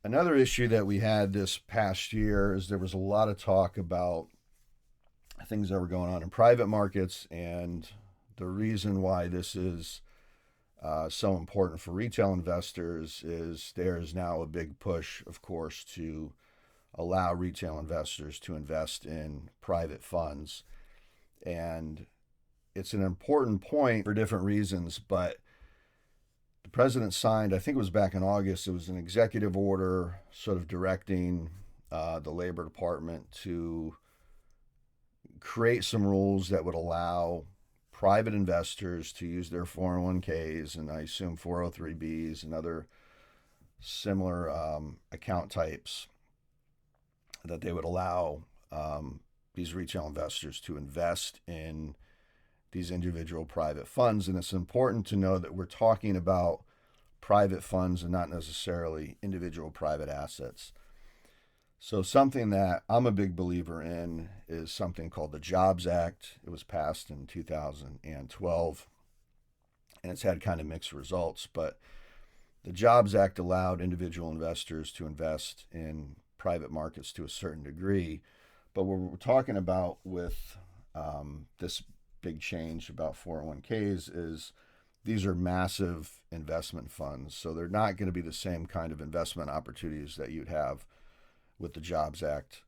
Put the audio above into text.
Another issue that we had this past year is there was a lot of talk about things that were going on in private markets, and the reason why this is so important for retail investors is there is now a big push, of course, to allow retail investors to invest in private funds. And it's an important point for different reasons, but the president signed, I think it was back in August, it was an executive order sort of directing the Labor Department to create some rules that would allow private investors to use their 401ks and I assume 403bs and other similar account types, that they would allow these retail investors to invest in these individual private funds. And it's important to know that we're talking about private funds and not necessarily individual private assets. So, something that I'm a big believer in is something called the Jobs Act. It was passed in 2012, and it's had kind of mixed results. But the Jobs Act allowed individual investors to invest in private markets to a certain degree. But what we're talking about with this big change about 401ks is these are massive investment funds. So they're not going to be the same kind of investment opportunities that you'd have with the Jobs Act.